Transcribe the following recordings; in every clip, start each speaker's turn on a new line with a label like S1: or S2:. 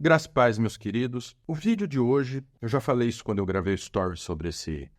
S1: Graças a paz, meus queridos. O vídeo de hoje, eu já falei isso quando eu gravei o story sobre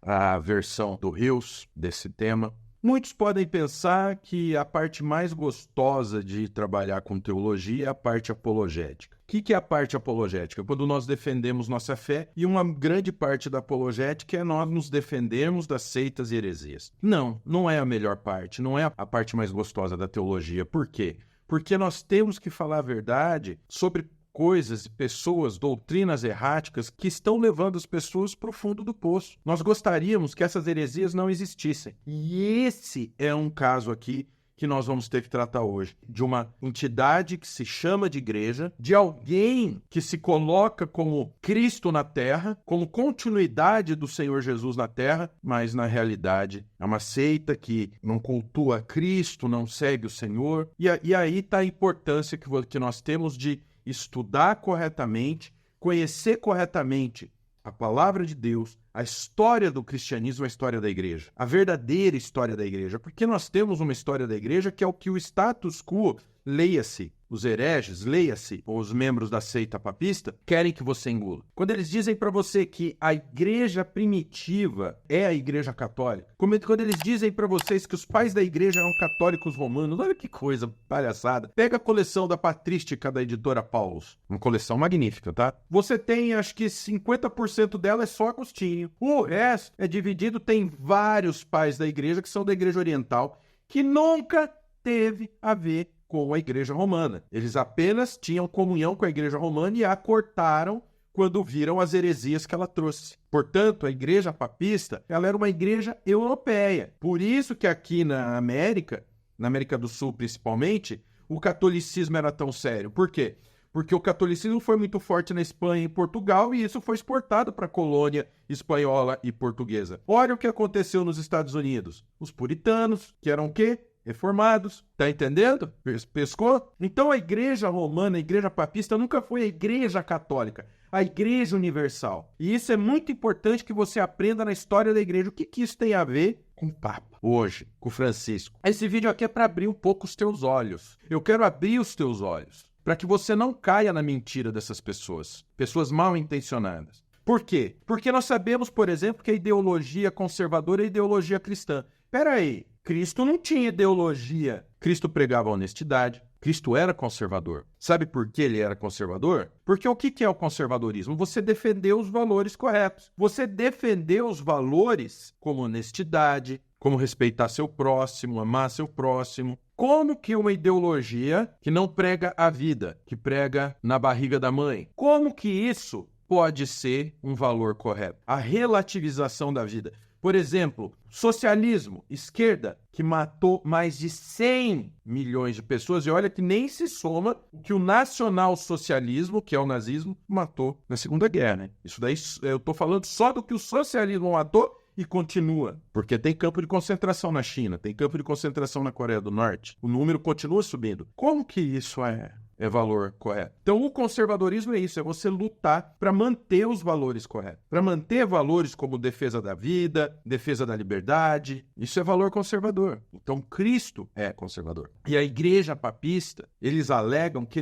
S1: a versão do Reels desse tema. Muitos podem pensar que a parte mais gostosa de trabalhar com teologia é a parte apologética. O que é a parte apologética? Quando nós defendemos nossa fé, e uma grande parte da apologética é nós nos defendermos das seitas e heresias. Não é a melhor parte, não é a parte mais gostosa da teologia. Por quê? Porque nós temos que falar a verdade sobre coisas, pessoas, doutrinas erráticas que estão levando as pessoas para o fundo do poço. Nós gostaríamos que essas heresias não existissem. E esse é um caso aqui que nós vamos ter que tratar hoje, de uma entidade que se chama de igreja, de alguém que se coloca como Cristo na terra, como continuidade do Senhor Jesus na terra, mas na realidade é uma seita que não cultua Cristo, não segue o Senhor. E aí está a importância que nós temos de estudar corretamente, conhecer corretamente a palavra de Deus, a história do cristianismo, a história da igreja, a verdadeira história da igreja, porque nós temos uma história da igreja que é o que o status quo, leia-se, os hereges, leia-se, os membros da seita papista, querem que você engula. Quando eles dizem para você que a igreja primitiva é a igreja católica, quando eles dizem para vocês que os pais da igreja eram católicos romanos, olha que coisa palhaçada. Pega a coleção da Patrística da editora Paulus, uma coleção magnífica, tá? Você tem, acho que 50% dela é só Agostinho. O resto é dividido, tem vários pais da igreja que são da igreja oriental, que nunca teve a ver com a igreja romana. Eles apenas tinham comunhão com a igreja romana e a cortaram quando viram as heresias que ela trouxe. Portanto, a igreja papista, ela era uma igreja europeia. Por isso que aqui na América do Sul principalmente, o catolicismo era tão sério. Por quê? Porque o catolicismo foi muito forte na Espanha e em Portugal e isso foi exportado para a colônia espanhola e portuguesa. Olha o que aconteceu nos Estados Unidos. Os puritanos, que eram o quê? Reformados, tá entendendo? Pescou? Então a igreja romana, a igreja papista nunca foi a igreja católica, a igreja universal. E isso é muito importante que você aprenda na história da igreja. O que isso tem a ver com o Papa hoje, com o Francisco? Esse vídeo aqui é para abrir um pouco os teus olhos. Eu quero abrir os teus olhos para que você não caia na mentira dessas pessoas mal intencionadas. Por quê? Porque nós sabemos, por exemplo, que a ideologia conservadora é a ideologia cristã. Pera aí. Cristo não tinha ideologia. Cristo pregava honestidade. Cristo era conservador. Sabe por que ele era conservador? Porque o que é o conservadorismo? Você defender os valores corretos. Você defender os valores como honestidade, como respeitar seu próximo, amar seu próximo. Como que uma ideologia que não prega a vida, que prega na barriga da mãe, como que isso pode ser um valor correto? A relativização da vida. Por exemplo, socialismo, esquerda, que matou mais de 100 milhões de pessoas. E olha que nem se soma o que o nacionalsocialismo, que é o nazismo, matou na Segunda Guerra, né? Isso daí eu estou falando só do que o socialismo matou e continua. Porque tem campo de concentração na China, tem campo de concentração na Coreia do Norte. O número continua subindo. Como que isso é valor correto? Então, o conservadorismo é isso, é você lutar para manter os valores corretos, para manter valores como defesa da vida, defesa da liberdade. Isso é valor conservador. Então, Cristo é conservador. E a igreja papista, eles alegam que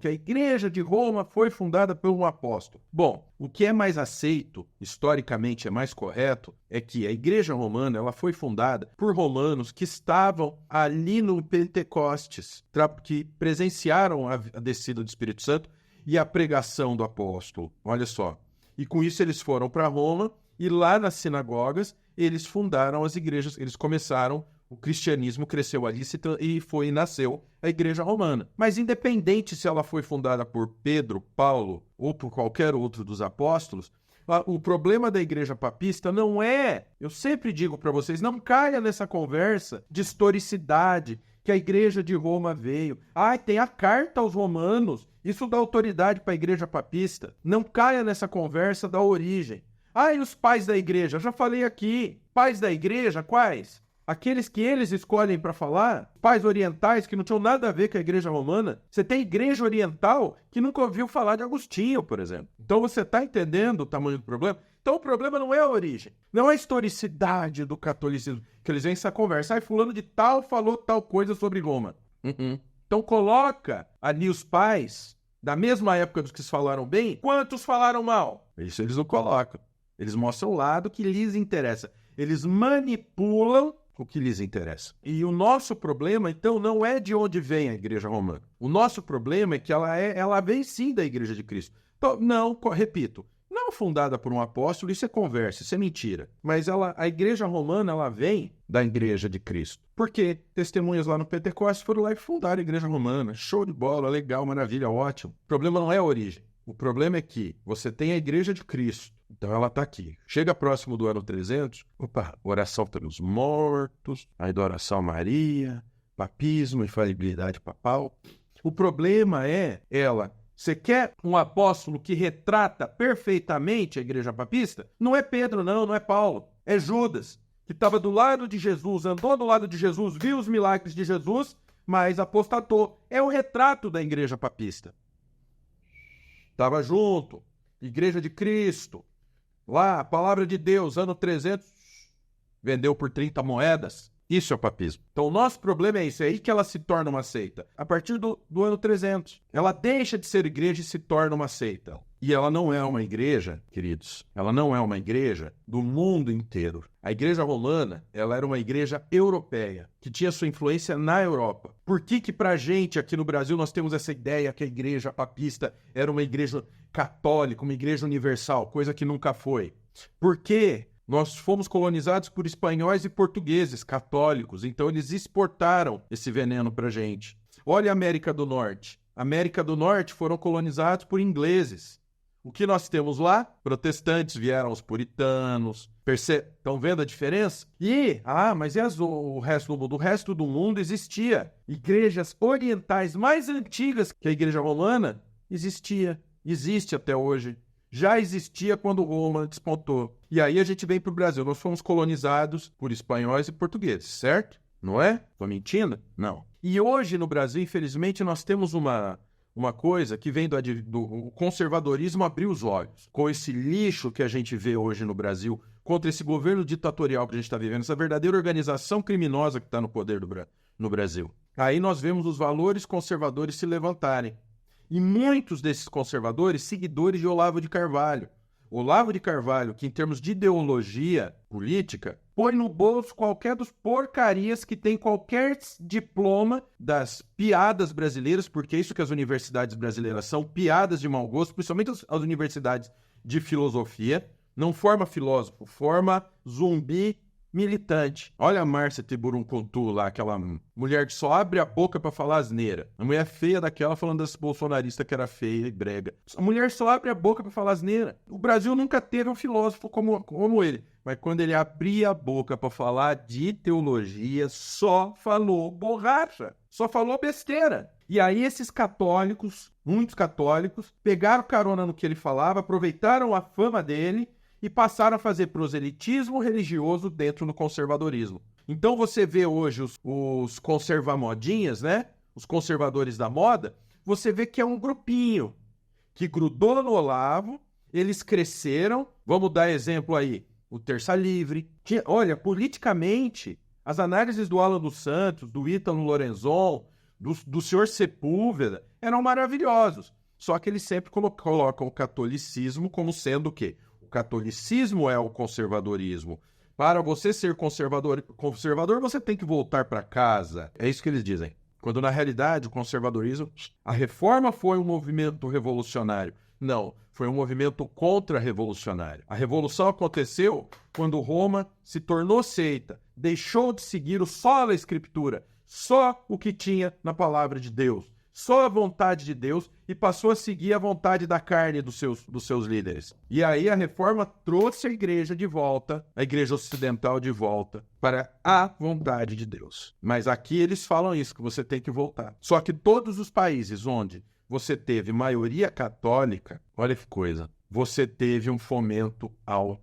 S1: que a igreja de Roma foi fundada por um apóstolo. Bom, o que é mais aceito, historicamente é mais correto, é que a igreja romana ela foi fundada por romanos que estavam ali no Pentecostes, que presenciaram a descida do Espírito Santo e a pregação do apóstolo. Olha só. E com isso eles foram para Roma e lá nas sinagogas eles fundaram as igrejas, eles começaram, o cristianismo cresceu ali e nasceu a igreja romana. Mas independente se ela foi fundada por Pedro, Paulo ou por qualquer outro dos apóstolos, o problema da igreja papista não é, eu sempre digo para vocês, não caia nessa conversa de historicidade, que a igreja de Roma veio. Tem a carta aos romanos, isso dá autoridade para a igreja papista. Não caia nessa conversa da origem. E os pais da igreja? Eu já falei aqui. Pais da igreja, quais? Aqueles que eles escolhem para falar, pais orientais que não tinham nada a ver com a igreja romana. Você tem igreja oriental que nunca ouviu falar de Agostinho, por exemplo. Então você está entendendo o tamanho do problema? Então o problema não é a origem, não é a historicidade do catolicismo, que eles vêm essa conversa. Fulano de tal falou tal coisa sobre Roma. Então coloca ali os pais da mesma época dos que falaram bem, quantos falaram mal? Isso eles não colocam. Eles mostram o lado que lhes interessa. Eles manipulam o que lhes interessa. E o nosso problema, então, não é de onde vem a Igreja Romana. O nosso problema é que ela vem sim da Igreja de Cristo. Então, não, repito, não fundada por um apóstolo, isso é conversa, isso é mentira. Mas a Igreja Romana, ela vem da Igreja de Cristo. Porque testemunhas lá no Pentecostes foram lá e fundaram a Igreja Romana. Show de bola, legal, maravilha, ótimo. O problema não é a origem. O problema é que você tem a Igreja de Cristo. Então ela está aqui. Chega próximo do ano 300, oração pelos mortos, adoração a Maria, papismo, infalibilidade papal. O problema é você quer um apóstolo que retrata perfeitamente a igreja papista? Não é Pedro, não é Paulo. É Judas, que estava do lado de Jesus, andou do lado de Jesus, viu os milagres de Jesus, mas apostatou. É o retrato da igreja papista. Estava junto, Igreja de Cristo. Lá, a palavra de Deus, ano 300, vendeu por 30 moedas. Isso é o papismo. Então, o nosso problema é isso. É aí que ela se torna uma seita. A partir do ano 300. Ela deixa de ser igreja e se torna uma seita. E ela não é uma igreja, queridos. Ela não é uma igreja do mundo inteiro. A igreja romana, ela era uma igreja europeia, que tinha sua influência na Europa. Por que pra gente, aqui no Brasil, nós temos essa ideia que a igreja papista era uma igreja católica, uma igreja universal, coisa que nunca foi? Porque nós fomos colonizados por espanhóis e portugueses católicos, então eles exportaram esse veneno pra gente. Olha a América do Norte. A América do Norte foram colonizados por ingleses. O que nós temos lá? Protestantes, vieram os puritanos. Estão vendo a diferença? Mas e o resto do mundo? O resto do mundo existia. Igrejas orientais mais antigas que a igreja romana existe até hoje. Já existia quando Roma despontou. E aí a gente vem para o Brasil. Nós fomos colonizados por espanhóis e portugueses, certo? Não é? Estou mentindo? Não. E hoje no Brasil, infelizmente, nós temos uma coisa que vem do conservadorismo abrir os olhos. Com esse lixo que a gente vê hoje no Brasil, contra esse governo ditatorial que a gente está vivendo, essa verdadeira organização criminosa que está no poder no Brasil. Aí nós vemos os valores conservadores se levantarem. E muitos desses conservadores, seguidores de Olavo de Carvalho. Olavo de Carvalho, que em termos de ideologia política, põe no bolso qualquer dos porcarias que tem qualquer diploma das piadas brasileiras, porque é isso que as universidades brasileiras são, piadas de mau gosto, principalmente as universidades de filosofia. Não forma filósofo, forma zumbi militante. Olha a Márcia Tiburuncutu lá, aquela mulher que só abre a boca pra falar asneira. A mulher feia daquela falando das bolsonaristas que era feia e brega. A mulher só abre a boca pra falar asneira. O Brasil nunca teve um filósofo como ele. Mas quando ele abria a boca pra falar de teologia, só falou borracha. Só falou besteira. E aí esses católicos, muitos católicos, pegaram carona no que ele falava, aproveitaram a fama dele e passaram a fazer proselitismo religioso dentro do conservadorismo. Então você vê hoje os conservamodinhas, né? Os conservadores da moda, você vê que é um grupinho que grudou no Olavo, eles cresceram. Vamos dar exemplo aí, o Terça Livre. Olha, politicamente, as análises do Alan dos Santos, do Ítalo Lorenzon, do senhor Sepúlveda, eram maravilhosos. Só que eles sempre colocam o catolicismo como sendo o quê? O catolicismo é o conservadorismo. Para você ser conservador, você tem que voltar para casa. É isso que eles dizem. Quando, na realidade, o conservadorismo... A reforma foi um movimento revolucionário. Não, foi um movimento contra-revolucionário. A revolução aconteceu quando Roma se tornou seita, deixou de seguir o sola escritura, só o que tinha na palavra de Deus, só a vontade de Deus, e passou a seguir a vontade da carne dos seus líderes. E aí a reforma trouxe a igreja de volta, a igreja ocidental de volta, para a vontade de Deus. Mas aqui eles falam isso, que você tem que voltar. Só que todos os países onde você teve maioria católica, olha que coisa, você teve um fomento ao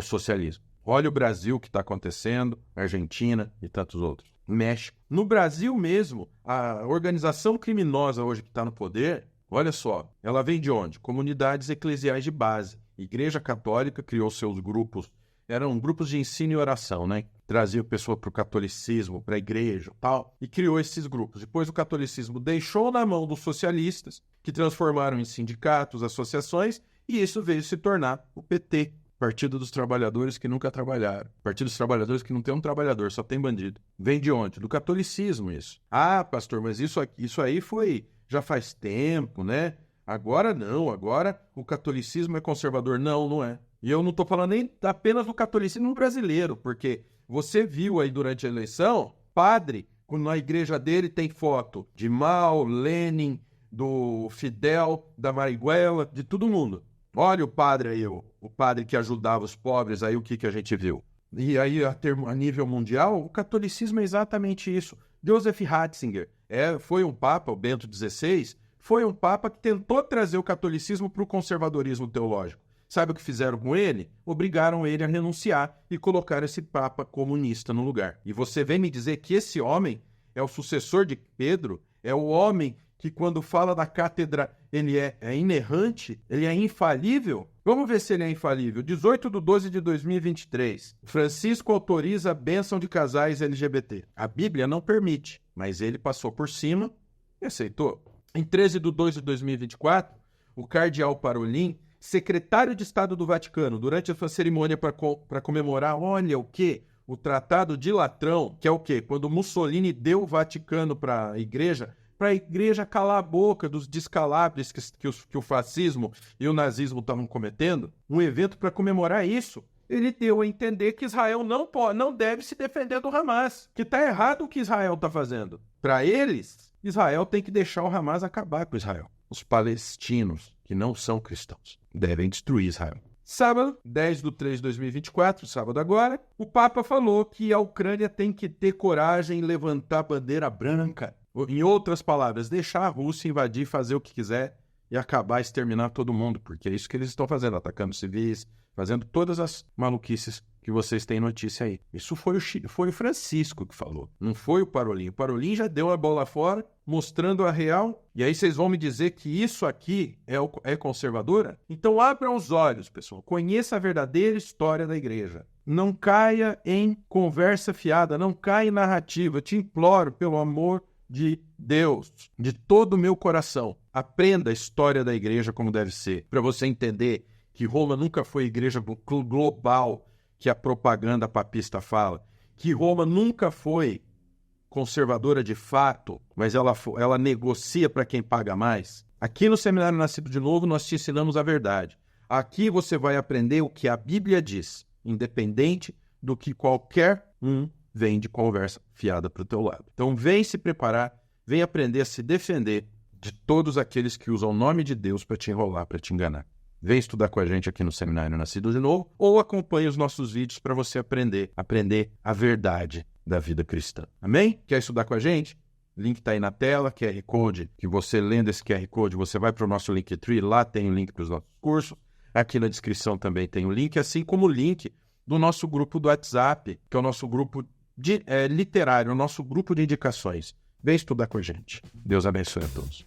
S1: socialismo. Olha o Brasil que está acontecendo, Argentina e tantos outros. México. No Brasil mesmo, a organização criminosa hoje que está no poder, olha só, ela vem de onde? Comunidades eclesiais de base. Igreja Católica criou seus grupos eram grupos de ensino e oração, né? Trazia a pessoa para o catolicismo, para a igreja e tal, e criou esses grupos. Depois o catolicismo deixou na mão dos socialistas, que transformaram em sindicatos, associações, e isso veio se tornar o PT, Partido dos Trabalhadores que nunca trabalharam. Partido dos Trabalhadores que não tem um trabalhador, só tem bandido. Vem de onde? Do catolicismo isso. Ah, pastor, mas isso aí foi já faz tempo, né? Agora não, agora o catolicismo é conservador. Não, não é. E eu não estou falando nem apenas do catolicismo brasileiro, porque você viu aí durante a eleição, padre, quando na igreja dele tem foto de Mao, Lenin, do Fidel, da Marighella, de todo mundo. Olha o padre aí, o padre que ajudava os pobres, aí o que a gente viu. E aí, a nível mundial, o catolicismo é exatamente isso. Joseph Ratzinger foi um papa, o Bento XVI, foi um papa que tentou trazer o catolicismo para o conservadorismo teológico. Sabe o que fizeram com ele? Obrigaram ele a renunciar e colocaram esse papa comunista no lugar. E você vem me dizer que esse homem é o sucessor de Pedro? É o homem que quando fala da cátedra ele é inerrante? Ele é infalível? Vamos ver se ele é infalível. 18/12/2023. Francisco autoriza a bênção de casais LGBT. A Bíblia não permite, mas ele passou por cima e aceitou. Em 13/2/2024, o cardeal Parolin, secretário de Estado do Vaticano, durante a sua cerimônia para comemorar, olha o quê? O Tratado de Latrão, que é o quê? Quando Mussolini deu o Vaticano para a igreja calar a boca dos descalabres que o fascismo e o nazismo estavam cometendo, um evento para comemorar isso, ele deu a entender que Israel não deve se defender do Hamas, que está errado o que Israel está fazendo. Para eles, Israel tem que deixar o Hamas acabar com Israel. Os palestinos, que não são cristãos, devem destruir Israel. Sábado, 10/3/2024, sábado agora, o Papa falou que a Ucrânia tem que ter coragem em levantar a bandeira branca. Em outras palavras, deixar a Rússia invadir, fazer o que quiser e acabar, exterminar todo mundo, porque é isso que eles estão fazendo, atacando civis, fazendo todas as maluquices que vocês têm notícia aí. Isso foi o Francisco que falou, não foi o Parolin. O Parolin já deu a bola fora, mostrando a real, e aí vocês vão me dizer que isso aqui é conservadora? Então abram os olhos, pessoal, conheça a verdadeira história da igreja. Não caia em conversa fiada, não caia em narrativa, eu te imploro, pelo amor de Deus, de todo o meu coração. Aprenda a história da igreja como deve ser, para você entender que Roma nunca foi a igreja global que a propaganda papista fala, que Roma nunca foi conservadora de fato, mas ela negocia para quem paga mais. Aqui no Seminário Nascido de Novo nós te ensinamos a verdade. Aqui você vai aprender o que a Bíblia diz, independente do que qualquer vem de conversa fiada para o teu lado. Então vem se preparar, vem aprender a se defender de todos aqueles que usam o nome de Deus para te enrolar, para te enganar. Vem estudar com a gente aqui no Seminário Nascido de Novo ou acompanhe os nossos vídeos para você aprender a verdade da vida cristã. Amém? Quer estudar com a gente? Link está aí na tela, QR Code, que você lendo esse QR Code, você vai para o nosso Linktree, lá tem o link para os nossos cursos. Aqui na descrição também tem o link, assim como o link do nosso grupo do WhatsApp, que é o nosso grupo literário, o nosso grupo de indicações. Vem estudar com a gente. Deus abençoe a todos.